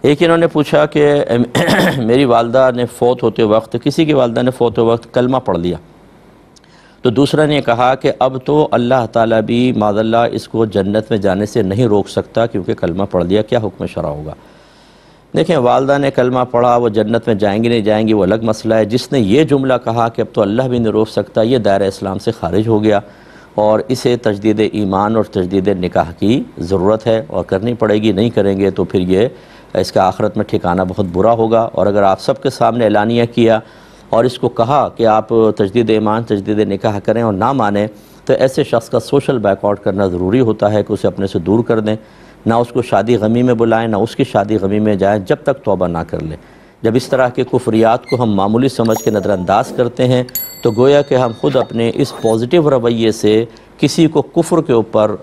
ایک انہوں نے پوچھا کہ میری والدہ نے فوت ہوتے وقت، کسی کی والدہ نے فوت ہوتے وقت کلمہ پڑھ لیا، تو دوسرا نے کہا کہ اب تو اللہ تعالیٰ بھی معاذ اللہ اس کو جنت میں جانے سے نہیں روک سکتا کیونکہ کلمہ پڑھ لیا، کیا حکم شرع ہوگا؟ دیکھیں، والدہ نے کلمہ پڑھا، وہ جنت میں جائیں گی نہیں جائیں گی وہ الگ مسئلہ ہے۔ جس نے یہ جملہ کہا کہ اب تو اللہ بھی نہیں روک سکتا، یہ دائرہ اسلام سے خارج ہو گیا، اور اسے تجدید ایمان اور تجدید نکاح کی ضرورت ہے اور کرنی پڑے گی۔ نہیں کریں گے تو پھر یہ اس کا آخرت میں ٹھکانہ بہت برا ہوگا۔ اور اگر آپ سب کے سامنے اعلانیہ کیا اور اس کو کہا کہ آپ تجدید ایمان تجدید نکاح کریں اور نہ مانیں، تو ایسے شخص کا سوشل بیک آؤٹ کرنا ضروری ہوتا ہے کہ اسے اپنے سے دور کر دیں، نہ اس کو شادی غمی میں بلائیں، نہ اس کی شادی غمی میں جائیں جب تک توبہ نہ کر لیں۔ جب اس طرح کے کفریات کو ہم معمولی سمجھ کے نظر انداز کرتے ہیں تو گویا کہ ہم خود اپنے اس پازیٹیو رویے سے کسی کو کفر کے اوپر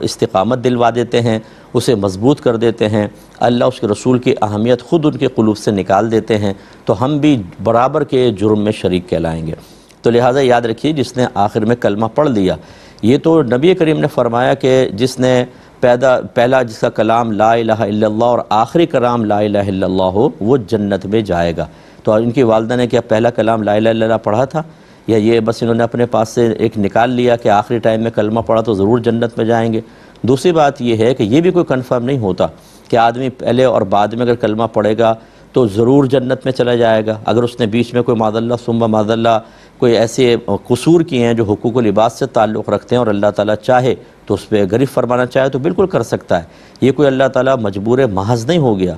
استقامت دلوا دیتے ہیں، اسے مضبوط کر دیتے ہیں، اللہ اس کے رسول کی اہمیت خود ان کے قلوب سے نکال دیتے ہیں، تو ہم بھی برابر کے جرم میں شریک کہلائیں گے۔ تو لہٰذا یاد رکھیے، جس نے آخر میں کلمہ پڑھ لیا، یہ تو نبی کریم نے فرمایا کہ جس نے پہلا جس کا کلام لا الہ الا اللہ اور آخری کلام لا الہ الا اللہ ہو وہ جنت میں جائے گا۔ تو ان کی والدہ نے کیا پہلا کلام لا الہ الا اللہ پڑھا تھا، یا یہ بس انہوں نے اپنے پاس سے ایک نکال لیا کہ آخری ٹائم میں کلمہ پڑھا تو ضرور جنت میں جائیں گے؟ دوسری بات یہ ہے کہ یہ بھی کوئی کنفرم نہیں ہوتا کہ آدمی پہلے اور بعد میں اگر کلمہ پڑھے گا تو ضرور جنت میں چلا جائے گا۔ اگر اس نے بیچ میں کوئی معاذ اللہ ثم معاذ اللہ کوئی ایسے قصور کیے ہیں جو حقوق و لباس سے تعلق رکھتے ہیں اور اللہ تعالیٰ چاہے تو اس پہ غرف فرمانا چاہے تو بالکل کر سکتا ہے، یہ کوئی اللہ تعالیٰ مجبور محض نہیں ہو گیا۔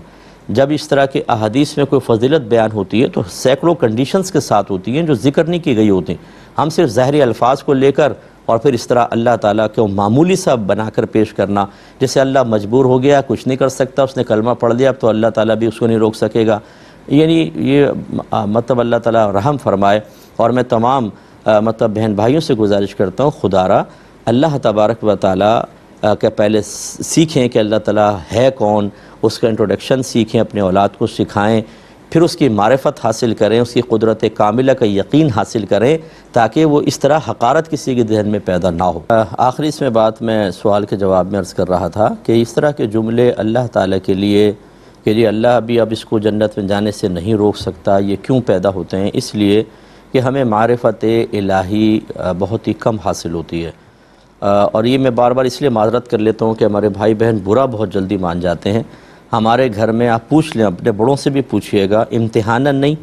جب اس طرح کے احادیث میں کوئی فضیلت بیان ہوتی ہے تو سینکڑوں کنڈیشنز کے ساتھ ہوتی ہیں جو ذکر نہیں کی گئی ہوتی، ہم صرف ظاہری الفاظ کو لے کر اور پھر اس طرح اللہ تعالیٰ کو معمولی سا بنا کر پیش کرنا، جیسے اللہ مجبور ہو گیا، کچھ نہیں کر سکتا، اس نے کلمہ پڑھ لیا، اب تو اللہ تعالیٰ بھی اس کو نہیں روک سکے گا۔ یعنی یہ اللہ تعالیٰ رحم فرمائے۔ اور میں تمام بہن بھائیوں سے گزارش کرتا ہوں، خدا را اللہ تبارک و تعالیٰ کہ پہلے سیکھیں کہ اللہ تعالیٰ ہے کون، اس کا انٹروڈکشن سیکھیں، اپنے اولاد کو سکھائیں، پھر اس کی معرفت حاصل کریں، اس کی قدرت کاملہ کا یقین حاصل کریں تاکہ وہ اس طرح حقارت کسی کے ذہن میں پیدا نہ ہو۔ آخری اس میں بات میں سوال کے جواب میں عرض کر رہا تھا کہ اس طرح کے جملے اللہ تعالیٰ کے لیے کہ جی اللہ ابھی اب اس کو جنت میں جانے سے نہیں روک سکتا، یہ کیوں پیدا ہوتے ہیں؟ اس لیے کہ ہمیں معرفت الہی بہت ہی کم حاصل ہوتی ہے، اور یہ میں بار بار اس لیے معذرت کر لیتا ہوں کہ ہمارے بھائی بہن برا بہت جلدی مان جاتے ہیں۔ ہمارے گھر میں آپ پوچھ لیں، اپنے بڑوں سے بھی پوچھئے گا، امتحاناً نہیں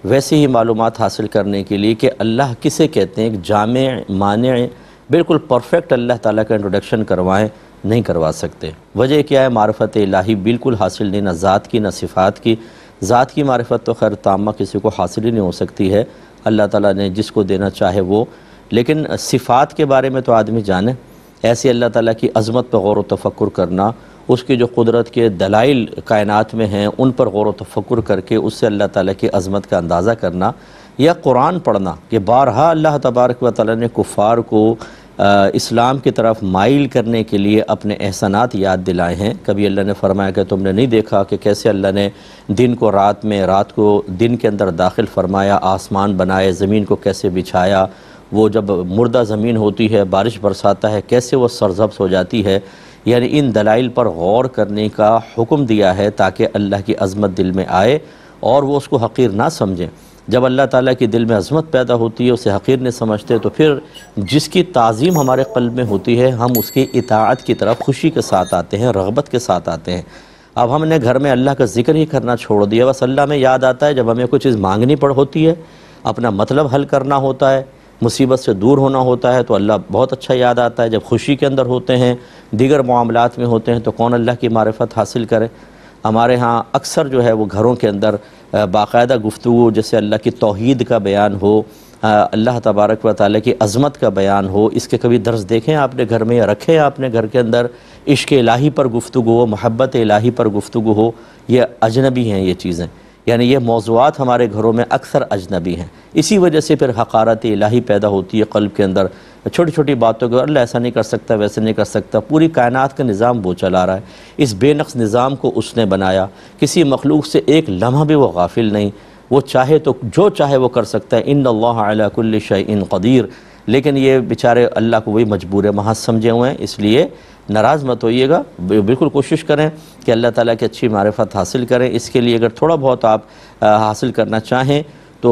ویسے ہی معلومات حاصل کرنے کے لیے کہ اللہ کسے کہتے ہیں، ایک جامع مانع بالکل پرفیکٹ اللہ تعالیٰ کا انٹروڈکشن کروائیں، نہیں کروا سکتے۔ وجہ کیا ہے؟ معرفت الہی بالکل حاصل نہیں، نہ ذات کی نہ صفات کی۔ ذات کی معرفت تو خیر تامہ کسی کو حاصل ہی نہیں ہو سکتی ہے، اللہ تعالیٰ نے جس کو دینا چاہے وہ، لیکن صفات کے بارے میں تو آدمی جانے۔ ایسی اللہ تعالیٰ کی عظمت پر غور و تفکر کرنا، اس کی جو قدرت کے دلائل کائنات میں ہیں ان پر غور و تفکر کر کے اس سے اللہ تعالیٰ کی عظمت کا اندازہ کرنا، یا قرآن پڑھنا کہ بارہا اللہ تبارک و تعالیٰ نے کفار کو اسلام کی طرف مائل کرنے کے لیے اپنے احسانات یاد دلائے ہیں۔ کبھی اللہ نے فرمایا کہ تم نے نہیں دیکھا کہ کیسے اللہ نے دن کو رات میں، رات کو دن کے اندر داخل فرمایا، آسمان بنائے، زمین کو کیسے بچھایا، وہ جب مردہ زمین ہوتی ہے بارش برساتا ہے کیسے وہ سرسبز ہو جاتی ہے۔ یعنی ان دلائل پر غور کرنے کا حکم دیا ہے تاکہ اللہ کی عظمت دل میں آئے اور وہ اس کو حقیر نہ سمجھیں۔ جب اللہ تعالیٰ کی دل میں عظمت پیدا ہوتی ہے، اسے حقیر نہیں سمجھتے، تو پھر جس کی تعظیم ہمارے قلب میں ہوتی ہے ہم اس کی اطاعت کی طرف خوشی کے ساتھ آتے ہیں، رغبت کے ساتھ آتے ہیں۔ اب ہم نے گھر میں اللہ کا ذکر ہی کرنا چھوڑ دیا، بس اللہ میں یاد آتا ہے جب ہمیں کوئی چیز مانگنی پڑ ہوتی ہے، اپنا مطلب حل کرنا ہوتا ہے، مصیبت سے دور ہونا ہوتا ہے تو اللہ بہت اچھا یاد آتا ہے۔ جب خوشی کے اندر ہوتے ہیں، دیگر معاملات میں ہوتے ہیں تو کون اللہ کی معرفت حاصل کرے؟ ہمارے ہاں اکثر جو ہے وہ گھروں کے اندر باقاعدہ گفتگو جیسے اللہ کی توحید کا بیان ہو، اللہ تبارک و تعالیٰ کی عظمت کا بیان ہو، اس کے کبھی درس دیکھیں آپ نے گھر میں یا رکھیں آپ نے گھر کے اندر؟ عشق الہی پر گفتگو ہو، محبت الہی پر گفتگو ہو، یہ اجنبی ہیں یہ چیزیں، یعنی یہ موضوعات ہمارے گھروں میں اکثر اجنبی ہیں۔ اسی وجہ سے پھر حقارت الہی پیدا ہوتی ہے قلب کے اندر، چھوٹی چھوٹی باتوں کو اللہ ایسا نہیں کر سکتا، ویسے نہیں کر سکتا۔ پوری کائنات کا نظام وہ چلا رہا ہے، اس بے نقص نظام کو اس نے بنایا، کسی مخلوق سے ایک لمحہ بھی وہ غافل نہیں، وہ چاہے تو جو چاہے وہ کر سکتا ہے۔ ان اللہ علی کل شیء قدیر، لیکن یہ بیچارے اللہ کو وہی مجبور محض سمجھے ہوئے ہیں، اس لیے ناراض مت ہوئیے گا، بالکل کوشش کریں کہ اللہ تعالیٰ کی اچھی معرفت حاصل کریں۔ اس کے لیے اگر تھوڑا بہت آپ حاصل کرنا چاہیں تو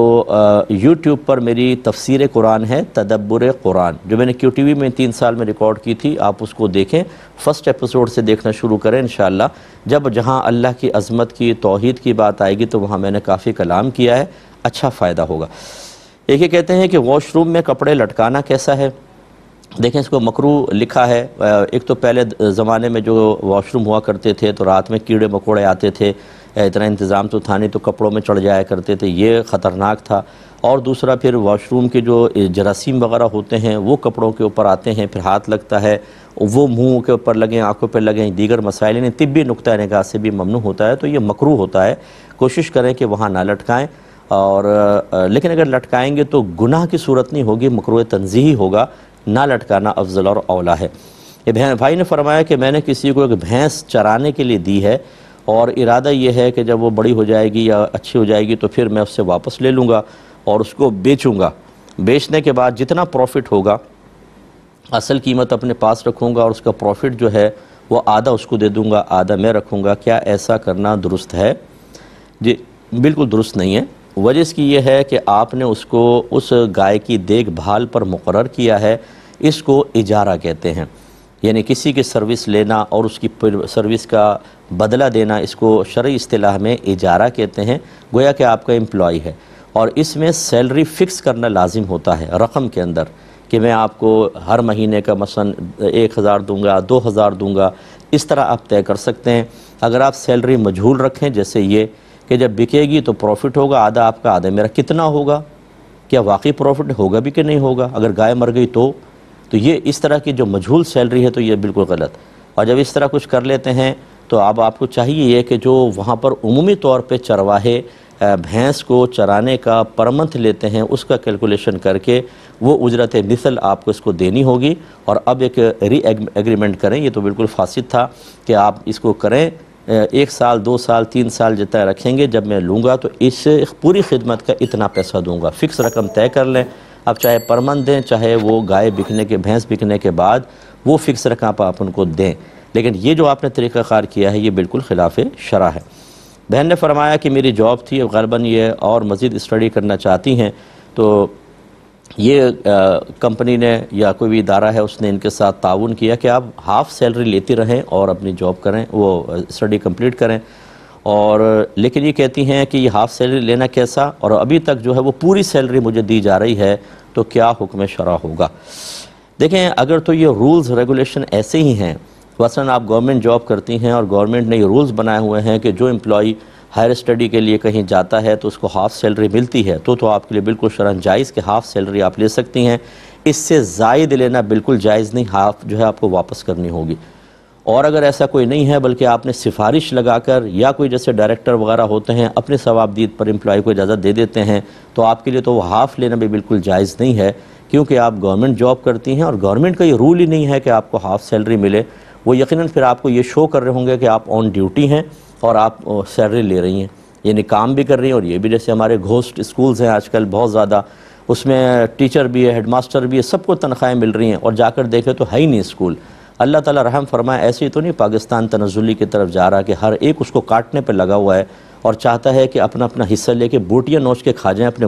یوٹیوب پر میری تفسیر قرآن ہے، تدبر قرآن، جو میں نے کیو ٹی وی میں 3 سال میں ریکارڈ کی تھی، آپ اس کو دیکھیں، فرسٹ ایپیسوڈ سے دیکھنا شروع کریں انشاءاللہ۔ جہاں اللہ کی عظمت کی، توحید کی بات آئے گی تو وہاں میں نے کافی کلام کیا ہے، اچھا فائدہ ہوگا۔ ایک یہ کہتے ہیں کہ واش روم میں کپڑے لٹکانا کیسا ہے؟ دیکھیں اس کو مکروہ لکھا ہے۔ ایک تو پہلے زمانے میں جو واش روم ہوا کرتے تھے تو رات میں کیڑے مکوڑے آتے تھے، اتنا انتظام تو تھا نہیں، تو کپڑوں میں چڑھ جایا کرتے تھے، یہ خطرناک تھا۔ اور دوسرا پھر واش روم کے جو جراثیم وغیرہ ہوتے ہیں وہ کپڑوں کے اوپر آتے ہیں، پھر ہاتھ لگتا ہے، وہ منہ کے اوپر لگیں، آنکھوں پہ لگیں، دیگر مسائل نے طبی نقطہ نگاہ سے بھی ممنوع ہوتا ہے، تو یہ مکروہ ہوتا ہے۔ کوشش کریں کہ وہاں نہ لٹکائیں، اور لیکن اگر لٹکائیں گے تو گناہ کی صورت نہیں ہوگی، مکروہ تنزیہی ہوگا، نہ لٹکانا افضل اور اولا ہے۔ یہ بھائی نے فرمایا کہ میں نے کسی کو ایک بھینس چرانے کے لیے دی ہے، اور ارادہ یہ ہے کہ جب وہ بڑی ہو جائے گی یا اچھی ہو جائے گی تو پھر میں اس سے واپس لے لوں گا اور اس کو بیچوں گا۔ بیچنے کے بعد جتنا پروفٹ ہوگا، اصل قیمت اپنے پاس رکھوں گا، اور اس کا پروفٹ جو ہے وہ آدھا اس کو دے دوں گا، آدھا میں رکھوں گا۔ کیا ایسا کرنا درست ہے؟ جی بالکل درست نہیں ہے۔ وجہ اس کی یہ ہے کہ آپ نے اس کو اس گائے کی دیکھ بھال پر مقرر کیا ہے، اس کو اجارہ کہتے ہیں، یعنی کسی کی سروس لینا اور اس کی سروس کا بدلہ دینا، اس کو شرعی اصطلاح میں اجارہ کہتے ہیں، گویا کہ آپ کا امپلائی ہے، اور اس میں سیلری فکس کرنا لازم ہوتا ہے رقم کے اندر، کہ میں آپ کو ہر مہینے کا مثلا 1000 دوں گا، 2000 دوں گا، اس طرح آپ طے کر سکتے ہیں۔ اگر آپ سیلری مجہول رکھیں، جیسے یہ کہ جب بکے گی تو پروفٹ ہوگا، آدھا آپ کا آدھا میرا، کتنا ہوگا، کیا واقعی پروفٹ ہوگا بھی کہ نہیں ہوگا، اگر گائے مر گئی تو یہ اس طرح کی جو مجہول سیلری ہے تو یہ بالکل غلط۔ اور جب اس طرح کچھ کر لیتے ہیں تو اب آپ کو چاہیے یہ کہ جو وہاں پر عمومی طور پہ چرواہے بھینس کو چرانے کا پر منتھ لیتے ہیں، اس کا کیلکولیشن کر کے وہ اجرت مثل آپ کو اس کو دینی ہوگی، اور اب ایک ری ایگریمنٹ کریں۔ یہ تو بالکل فاسد تھا کہ آپ اس کو کریں 1 سال 2 سال 3 سال جتنا رکھیں گے، جب میں لوں گا تو اس پوری خدمت کا اتنا پیسہ دوں گا، فکس رقم طے کر لیں۔ اب چاہے پر منتھ دیں، چاہے وہ گائے بکنے کے بھینس بکنے کے بعد وہ فکس رقم آپ ان کو دیں، لیکن یہ جو آپ نے طریقہ کار کیا ہے یہ بالکل خلاف شرع ہے۔ بہن نے فرمایا کہ میری جاب تھی، غالباً یہ اور مزید اسٹڈی کرنا چاہتی ہیں، تو یہ کمپنی نے یا کوئی بھی ادارہ ہے اس نے ان کے ساتھ تعاون کیا کہ آپ ہاف سیلری لیتی رہیں اور اپنی جاب کریں، وہ اسٹڈی کمپلیٹ کریں، اور لیکن یہ کہتی ہیں کہ یہ ہاف سیلری لینا کیسا، اور ابھی تک جو ہے وہ پوری سیلری مجھے دی جا رہی ہے، تو کیا حکم شرع ہوگا؟ دیکھیں اگر تو یہ رولز ریگولیشن ایسے ہی ہیں، مثلا آپ گورنمنٹ جاب کرتی ہیں اور گورنمنٹ نے یہ رولز بنائے ہوئے ہیں کہ جو امپلائی ہائر اسٹڈی کے لیے کہیں جاتا ہے تو اس کو ہاف سیلری ملتی ہے، تو آپ کے لیے بالکل شرعاً جائز کہ ہاف سیلری آپ لے سکتی ہیں، اس سے زائد لینا بالکل جائز نہیں، ہاف جو ہے آپ کو واپس کرنی ہوگی۔ اور اگر ایسا کوئی نہیں ہے بلکہ آپ نے سفارش لگا کر یا کوئی جیسے ڈائریکٹر وغیرہ ہوتے ہیں اپنے ثوابدید پر امپلائی کو اجازت دے دیتے ہیں، تو آپ کے لیے تو وہ ہاف لینا بھی بالکل جائز نہیں ہے، کیونکہ آپ گورنمنٹ جاب کرتی ہیں اور گورنمنٹ کا یہ رول ہی نہیں ہے کہ آپ کو ہاف سیلری ملے۔ وہ یقیناً پھر آپ کو یہ شو کر رہے ہوں گے کہ آپ آن ڈیوٹی ہیں اور آپ سیلری لے رہی ہیں، یعنی کام بھی کر رہی ہیں، اور یہ بھی جیسے ہمارے گھوسٹ اسکولز ہیں آج کل بہت زیادہ، اس میں ٹیچر بھی ہے، ہیڈ ماسٹر بھی ہے، سب کو تنخواہیں مل رہی ہیں، اور جا کر دیکھیں تو ہے ہی نہیں اسکول۔ اللہ تعالیٰ رحم فرمائے، ایسے ہی تو نہیں پاکستان تنزلی کی طرف جا رہا کہ ہر ایک اس کو کاٹنے پہ لگا ہوا ہے اور چاہتا ہے کہ اپنا اپنا حصہ لے کے بوٹیاں نوچ کے کھا جائیں اپنے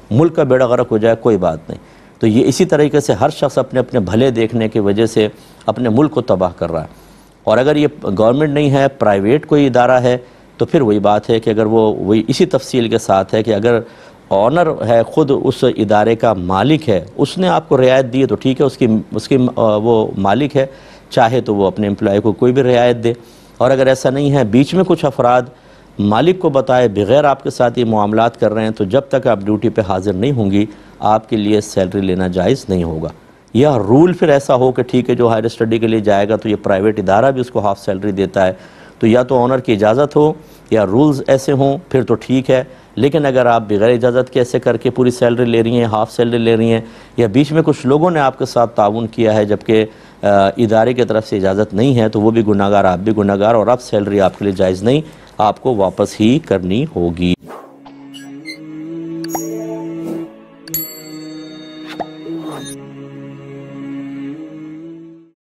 ملک کا بیڑا غرق ہو جائے، کوئی بات نہیں۔ تو یہ اسی طریقے سے ہر شخص اپنے اپنے بھلے دیکھنے کی وجہ سے اپنے ملک کو تباہ کر رہا ہے، اور اگر یہ گورنمنٹ نہیں ہے، پرائیویٹ کوئی ادارہ ہے، تو پھر وہی بات ہے کہ اگر وہی اسی تفصیل کے ساتھ ہے کہ اگر آنر ہے، خود اس ادارے کا مالک ہے، اس نے آپ کو رعایت دی ہے تو ٹھیک ہے، اس کی وہ مالک ہے، چاہے تو وہ اپنے امپلائی کو کوئی بھی رعایت دے۔ اور اگر ایسا نہیں ہے، بیچ میں کچھ افراد مالک کو بتائے بغیر آپ کے ساتھ یہ معاملات کر رہے ہیں، تو جب تک آپ ڈیوٹی پہ حاضر نہیں ہوں گی آپ کے لیے سیلری لینا جائز نہیں ہوگا۔ یا رول پھر ایسا ہو کہ ٹھیک ہے جو ہائر اسٹڈی کے لیے جائے گا تو یہ پرائیویٹ ادارہ بھی اس کو ہاف سیلری دیتا ہے، تو یا تو آنر کی اجازت ہو یا رولز ایسے ہوں پھر تو ٹھیک ہے، لیکن اگر آپ بغیر اجازت کے ایسے کر کے پوری سیلری لے رہی ہیں، ہاف سیلری لے رہی ہیں، یا بیچ میں کچھ لوگوں نے آپ کے ساتھ تعاون کیا ہے جبکہ ادارے کی طرف سے اجازت نہیں ہے، تو وہ بھی گناہگار، آپ بھی گناہگار، اور اب سیلری آپ کے لیے جائز نہیں، آپ کو واپس ہی کرنی ہوگی۔